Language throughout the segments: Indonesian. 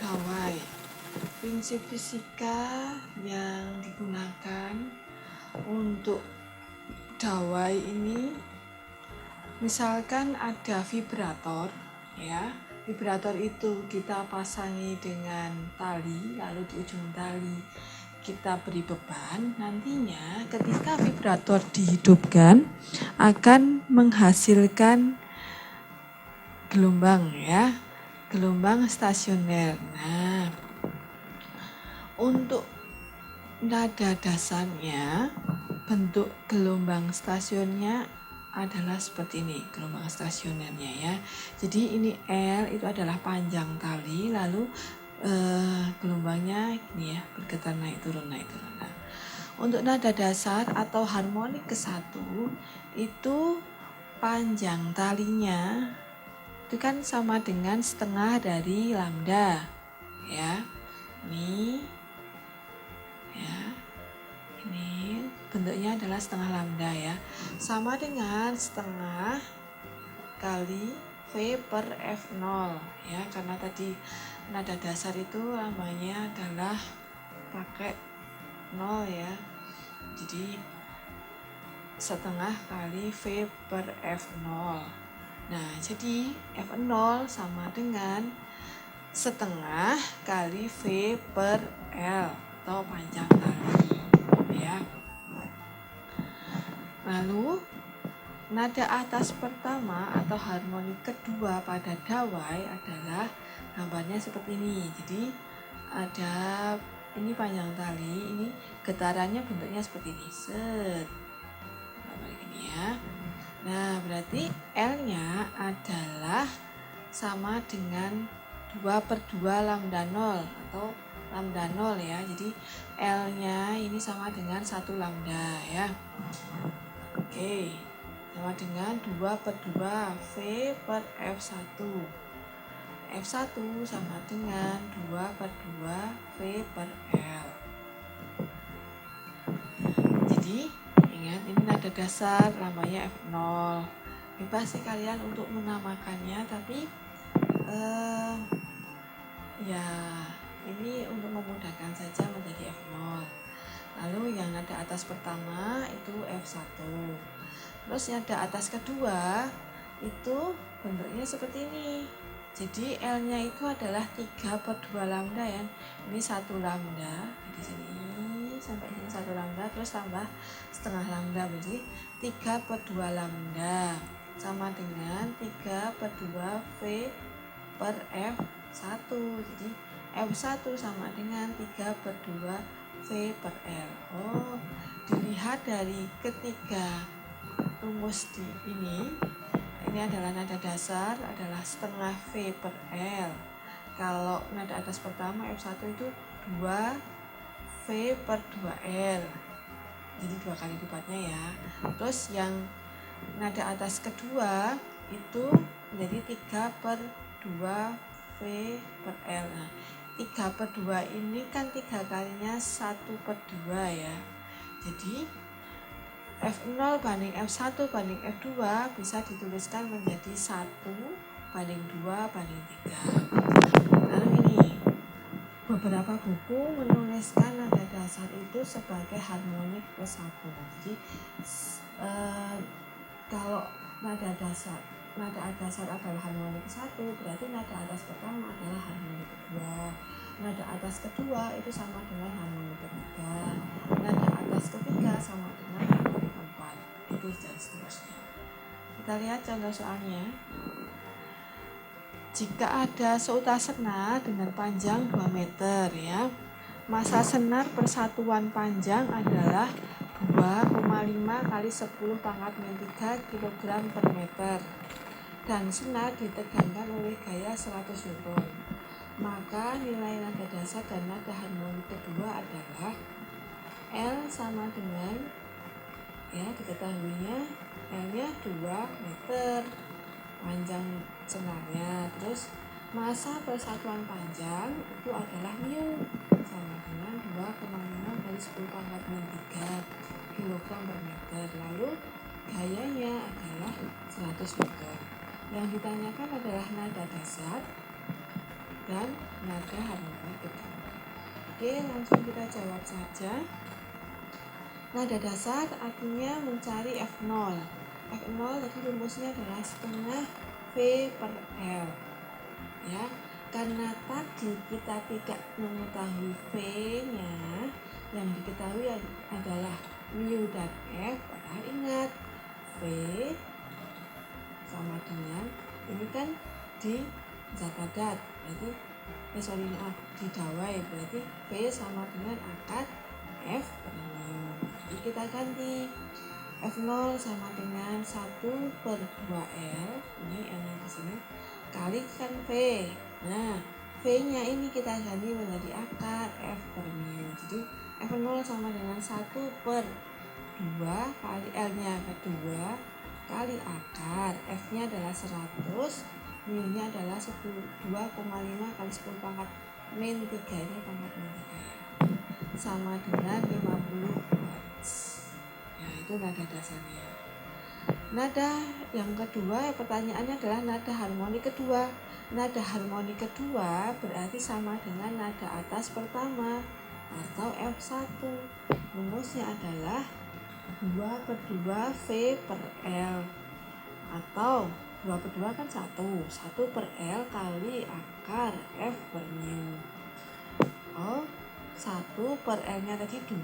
Dawai. Prinsip fisika yang digunakan untuk dawai ini, misalkan ada vibrator ya. Vibrator itu kita pasangi dengan tali, lalu di ujung tali kita beri beban. Nantinya ketika vibrator dihidupkan akan menghasilkan gelombang ya, gelombang stasioner. Nah, untuk nada dasarnya, bentuk gelombang stasionernya adalah seperti ini, gelombang stasionernya ya. Jadi ini L itu adalah panjang tali, lalu gelombangnya ini ya, bergetar naik turun naik turun. Nah, untuk nada dasar atau harmonik ke-1 itu panjang talinya itu kan sama dengan setengah dari lambda ya. Ini ya, ini bentuknya adalah setengah lambda ya, sama dengan setengah kali V per F0 ya, karena tadi nada dasar itu lambangnya adalah pakai 0 ya, jadi setengah kali V per F0. Nah, jadi F0 sama dengan setengah kali V per L atau panjang tali ya. Lalu nada atas pertama atau harmonik kedua pada dawai adalah gambarnya seperti ini. Jadi ada ini panjang tali, ini getarannya bentuknya seperti ini. Set. Balik ini ya. Nah, berarti L-nya adalah sama dengan 2/2 lambda 0 atau lambda 0 ya. Jadi L-nya ini sama dengan 1 lambda ya. Oke, sama dengan 2/2 V per F1. F1 sama dengan 2/2 V per L. Jadi ingat, ini nada dasar, lambangnya F0. Bebas sih kalian untuk menamakannya, tapi ya ini untuk memudahkan saja menjadi F0. Lalu yang nada atas pertama itu F1. Terus nada atas kedua itu bentuknya seperti ini. Jadi L-nya itu adalah 3/2 lambda ya. Ini 1 lambda di sini sampai sini 1 lambda, terus tambah setengah lambda, berarti 3/2 lambda sama dengan 3/2 V per F1. Jadi F1 sama dengan 3/2 V per L. Oh, dilihat dari ketiga rumus di ini adalah nada dasar adalah setengah V per L. Kalau nada atas pertama F1 itu 2 V per 2L, jadi 2 kali lipatnya ya. Terus yang nada atas kedua itu menjadi 3/2 V per L. Nah, 3/2 ini kan 3 kalinya 1/2 ya. Jadi F0 banding F1 banding F2 bisa dituliskan menjadi 1/2/3. Lalu ini, beberapa buku menuliskan nada dasar itu sebagai harmonik ke-1. Jadi kalau nada dasar adalah harmonik ke-1, berarti nada atas pertama adalah harmonik kedua. Nada atas kedua itu sama dengan harmonik ketiga. Nada atas ketiga sama dengan harmonik keempat. Itu dan seterusnya. Kita lihat contoh soalnya. Jika ada seutas senar dengan panjang 2 meter ya, massa senar persatuan panjang adalah 2,5 kali 10 pangkat min 3 kg per meter, dan senar ditegangkan oleh gaya 100 Newton. Maka nilai nada dasar dan nada harmonik kedua adalah L sama dengan, ya diketahuinya L-nya 2 meter panjang senarnya, terus massa persatuan panjang itu adalah mu sama dengan 2,5 kali 10 pangkat min 3 kg per meter. Lalu gayanya adalah 100 Newton. Yang ditanyakan adalah nada dasar dan nada harmoni kedua. Oke, langsung kita jawab saja. Nada dasar artinya mencari F0. F0 tadi rumusnya adalah setengah V per L. Ya, karena tadi kita tidak mengetahui V-nya, yang diketahui adalah mu dan F. Padahal ingat, V sama dengan ini kan di zat padat, berarti di dawai, berarti V sama dengan akar F per mu. Jadi kita ganti F0 sama dengan 1 per 2L, ini L-nya di sini, kalikan V. Nah, V-nya ini kita ganti menjadi akar F per mu. Jadi F0 sama dengan 1 per 2 kali L-nya kedua kali akar, F-nya adalah 100, mu-nya adalah 2,5 kali 10 pangkat min 3, ini pangkat min 3 ya, sama dengan 50 Hz. Ya, itu nada dasarnya. Nada yang kedua, pertanyaannya adalah nada harmoni kedua. Nada harmoni kedua berarti sama dengan nada atas pertama atau F1. Rumusnya adalah 2 per 2 V per L, atau 2 per 2 kan 1 per L kali akar F per mu. Oh, 1 per L nya tadi 2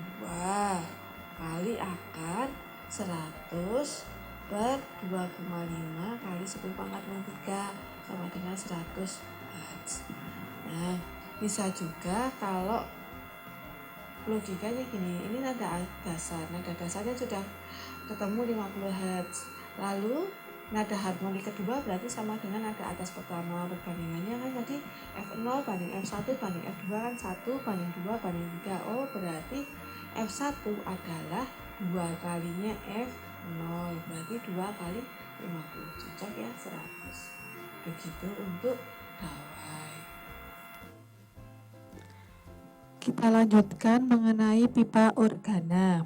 kali akar 100 per 2,5 kali 10 pangkat min 3 sama dengan 100 Hz. Nah, bisa juga kalau logikanya gini, ini nada dasarnya sudah ketemu 50 Hz. Lalu nada harmoni kedua berarti sama dengan nada atas pertama. Perbandingannya kan tadi F0 banding F1 banding F2 kan 1 banding 2 banding 3. Oh, berarti F1 adalah 2 kalinya F0, berarti 2 kali 50, cocok ya, 100. Begitu untuk dawai. Kita lanjutkan mengenai pipa organa.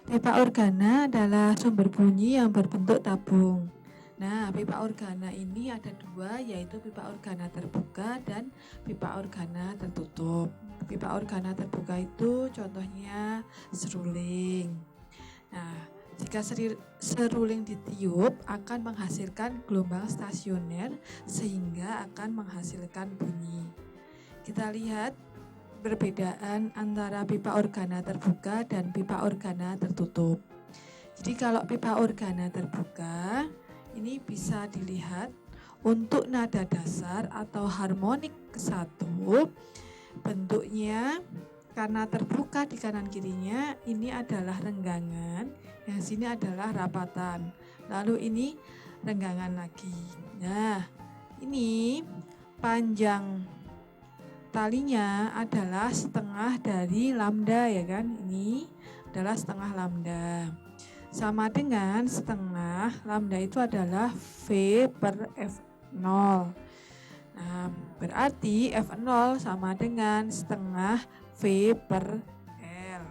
Pipa organa adalah sumber bunyi yang berbentuk tabung. Nah, pipa organa ini ada dua, yaitu pipa organa terbuka dan pipa organa tertutup. Pipa organa terbuka itu contohnya seruling. Nah, jika seruling ditiup akan menghasilkan gelombang stasioner sehingga akan menghasilkan bunyi. Kita lihat perbedaan antara pipa organa terbuka dan pipa organa tertutup. Jadi kalau pipa organa terbuka ini bisa dilihat untuk nada dasar atau harmonik ke-1, bentuknya karena terbuka di kanan kirinya ini adalah renggangan, yang sini adalah rapatan, lalu ini renggangan lagi. Nah, ini panjang talinya adalah setengah dari lambda ya kan, ini adalah setengah lambda, sama dengan setengah lambda itu adalah V per F0. Nah, berarti F0 sama dengan setengah V per L.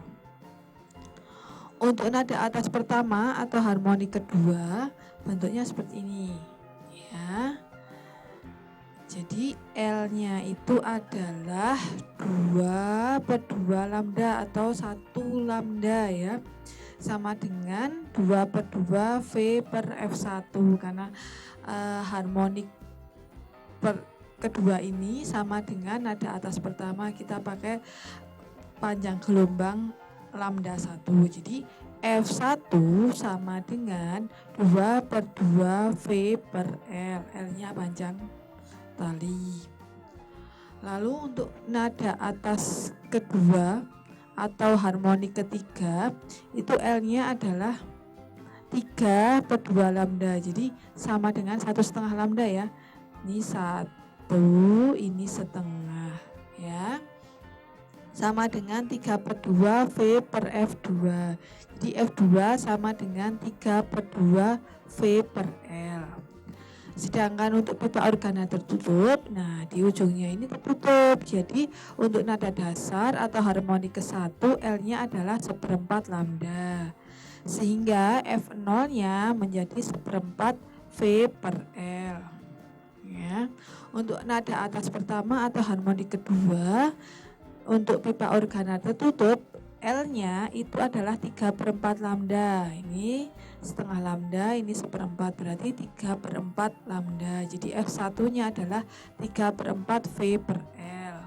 Untuk nada atas pertama atau harmoni kedua bentuknya seperti ini ya. Jadi L-nya itu adalah 2 per 2 lambda atau 1 lambda ya, sama dengan 2 per 2 V per F1, karena harmonik kedua ini sama dengan nada atas pertama, kita pakai panjang gelombang lambda 1. Jadi F1 sama dengan 2 per 2 V per L, L-nya panjang tali. Lalu untuk nada atas kedua atau harmoni ketiga itu L-nya adalah 3 per 2 lambda, jadi sama dengan 1,5 lambda ya. Ini 1, ini setengah ya, sama dengan 3 per 2 V per F2. Jadi F2 sama dengan 3 per 2 V per L. Sedangkan untuk pipa organa tertutup, nah di ujungnya ini tertutup. Jadi untuk nada dasar atau harmoni ke-1 L-nya adalah 1/4 lambda, sehingga F0-nya menjadi 1/4 V per L ya. Untuk nada atas pertama atau harmoni kedua, untuk pipa organa tertutup, L-nya itu adalah 3/4 lambda. Ini setengah lambda, ini 1/4, berarti 3/4 lambda. Jadi F1-nya adalah 3/4 V per L.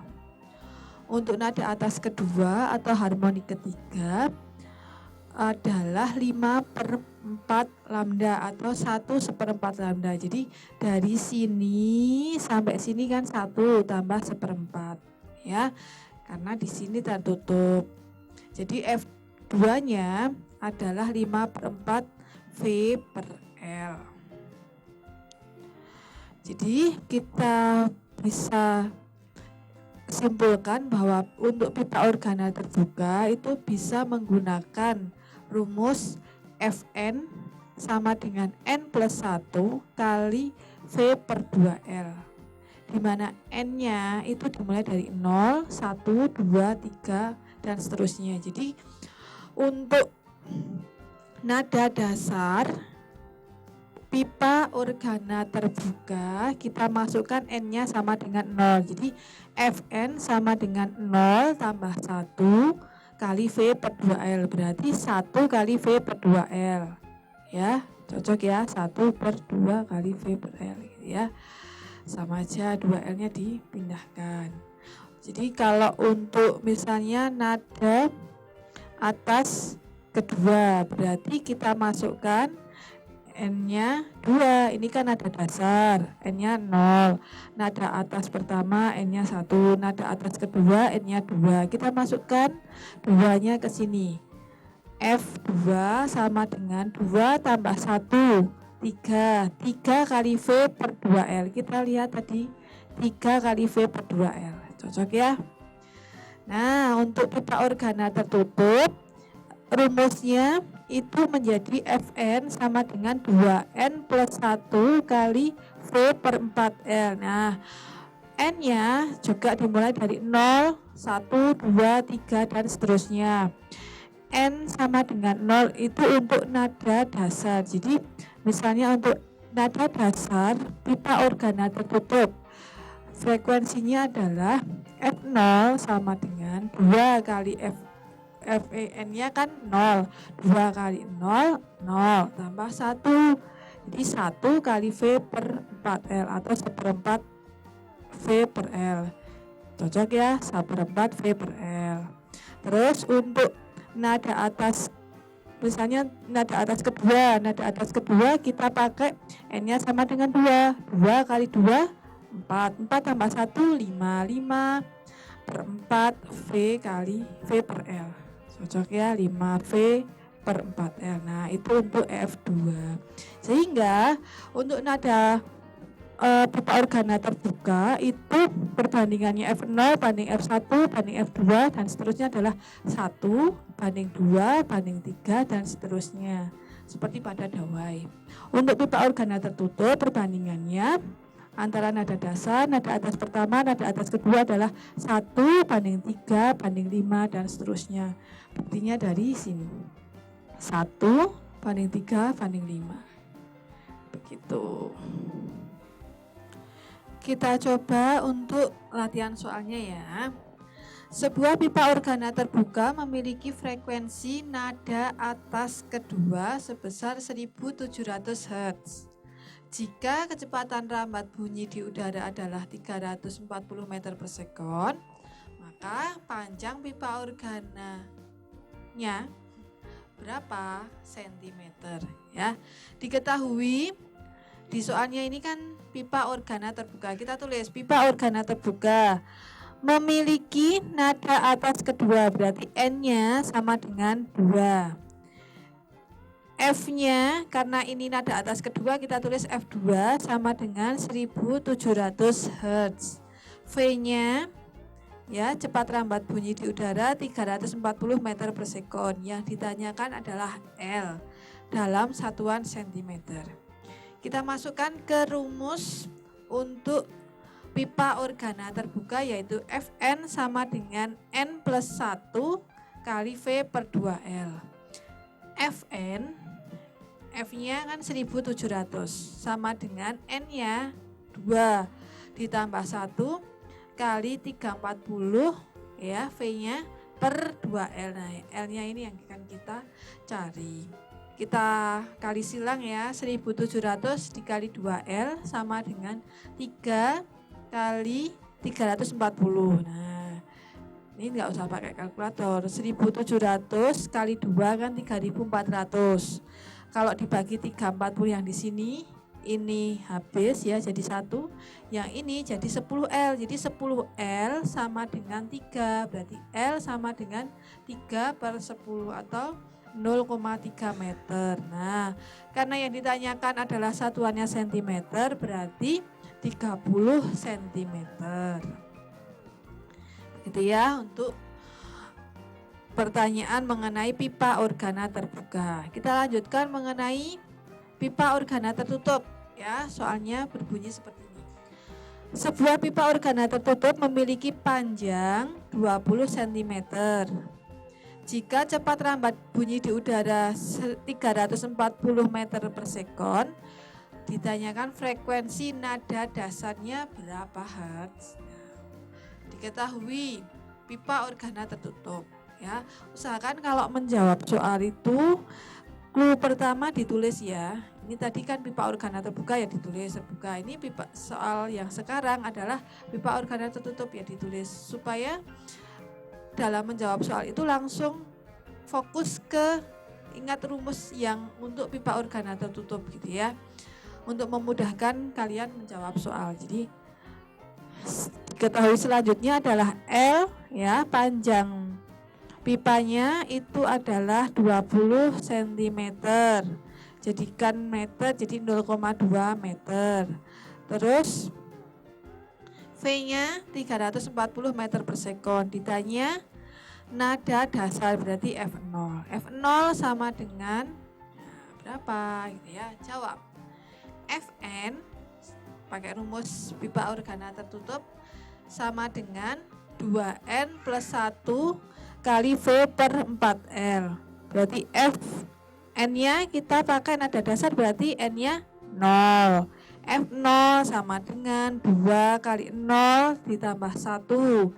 Untuk nada atas kedua atau harmoni ketiga adalah 5/4 lambda atau 1/4 lambda. Jadi dari sini sampai sini kan 1 tambah 1/4 ya. Karena di sini tertutup. Jadi F2-nya adalah 5/4 V per L. Jadi kita bisa simpulkan bahwa untuk pipa organa terbuka itu bisa menggunakan rumus Fn sama dengan N plus 1 kali V per 2L, di mana N-nya itu dimulai dari 0, 1, 2, 3, dan seterusnya. Jadi untuk nada dasar pipa organa terbuka kita masukkan N-nya sama dengan 0. Jadi Fn sama dengan 0 tambah 1 kali V per 2L, berarti 1 kali V per 2L. Ya, cocok ya, 1 per 2 kali V per L gitu ya. Sama aja 2L-nya dipindahkan. Jadi kalau untuk misalnya nada atas kedua, berarti kita masukkan N-nya 2, ini kan nada dasar, N-nya 0. Nada atas pertama N-nya 1, nada atas kedua N-nya 2. Kita masukkan 2-nya ke sini. F2 sama dengan 2 tambah 1, 3. 3 kali V per 2L. Kita lihat tadi 3 kali V per 2L. Cocok ya? Nah, untuk pipa organa tertutup, rumusnya itu menjadi Fn sama dengan 2N plus 1 kali V per 4L. Nah, N-nya juga dimulai dari 0, 1, 2, 3, dan seterusnya. N sama dengan 0 itu untuk nada dasar. Jadi misalnya untuk nada dasar pipa organa tertutup, frekuensinya adalah F0 sama dengan 2 kali FEN-nya kan 0, 2 kali 0, 0, tambah 1. Jadi 1 kali V per 4L atau 1/4 V per L. Cocok ya, 1/4 V per L. Terus untuk nada atas, misalnya nada atas kedua kita pakai N-nya sama dengan 2. 2 kali 2, 4. 4 tambah 1, 5. 5 per 4 V kali V per L. Cocok ya, 5V per 4L. Nah, itu untuk F2. Sehingga untuk nada pipa organa terbuka itu perbandingannya F0 banding F1 banding F2 dan seterusnya adalah 1 banding 2 banding 3 dan seterusnya. Seperti pada dawai. Untuk pipa organa tertutup perbandingannya antara nada dasar, nada atas pertama, nada atas kedua adalah 1 banding 3 banding 5 dan seterusnya. Buktinya dari sini. 1 banding 3 banding 5. Begitu. Kita coba untuk latihan soalnya ya. Sebuah pipa organa terbuka memiliki frekuensi nada atas kedua sebesar 1700 Hz. Jika kecepatan rambat bunyi di udara adalah 340 meter per sekon, maka panjang pipa organanya berapa sentimeter ya. Diketahui di soalnya ini kan pipa organa terbuka. Kita tulis pipa organa terbuka memiliki nada atas kedua, berarti N-nya sama dengan 2. F-nya karena ini nada atas kedua kita tulis F2 sama dengan 1700 Hz. V-nya ya cepat rambat bunyi di udara 340 meter per sekon. Yang ditanyakan adalah L dalam satuan sentimeter. Kita masukkan ke rumus untuk pipa organa terbuka yaitu Fn sama dengan N plus 1 kali V per 2L. Fn F-nya kan 1700 sama dengan N-nya 2. ditambah 1 kali 340 ya, V-nya per 2L. Nah, L-nya ini yang akan kita cari. Kita kali silang ya, 1700 dikali 2L sama dengan 3 kali 340. Nah, ini enggak usah pakai kalkulator. 1700 kali 2 kan 3400. Kalau dibagi 340 yang di sini, ini habis ya jadi 1. Yang ini jadi 10L. Jadi 10L sama dengan 3. Berarti L sama dengan 3 per 10 atau 0,3 meter. Nah, karena yang ditanyakan adalah satuannya cm, berarti 30 cm. Begitu ya untuk pertanyaan mengenai pipa organa terbuka. Kita lanjutkan mengenai pipa organa tertutup ya, soalnya berbunyi seperti ini. Sebuah pipa organa tertutup memiliki panjang 20 cm. Jika cepat rambat bunyi di udara 340 meter per sekon, ditanyakan frekuensi nada dasarnya berapa hertz. Diketahui pipa organa tertutup ya. Usahakan kalau menjawab soal itu clue pertama ditulis ya. Ini tadi kan pipa organa terbuka ya ditulis terbuka. Ini pipa soal yang sekarang adalah pipa organa tertutup ya ditulis, supaya dalam menjawab soal itu langsung fokus ke ingat rumus yang untuk pipa organa tertutup gitu ya. Untuk memudahkan kalian menjawab soal. Jadi diketahui selanjutnya adalah L ya, panjang pipanya itu adalah 20 cm. Jadikan meter jadi 0,2 meter. Terus V-nya 340 meter per sekon. Ditanya nada dasar berarti F0. F0 sama dengan berapa gitu ya. Jawab. Fn pakai rumus pipa organa tertutup sama dengan 2N plus 1 kali V per 4L. Berarti N-nya kita pakai nada dasar berarti N-nya 0. F0 sama dengan 2 kali 0 ditambah 1.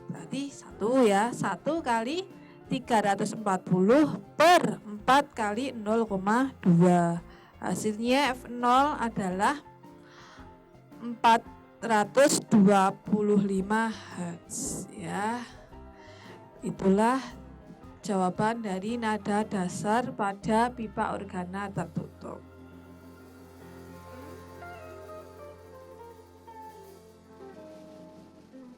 Berarti 1 ya. 1 kali 340 per 4 kali 0,2. Hasilnya F0 adalah 425 Hz ya. Itulah jawaban dari nada dasar pada pipa organa tertutup.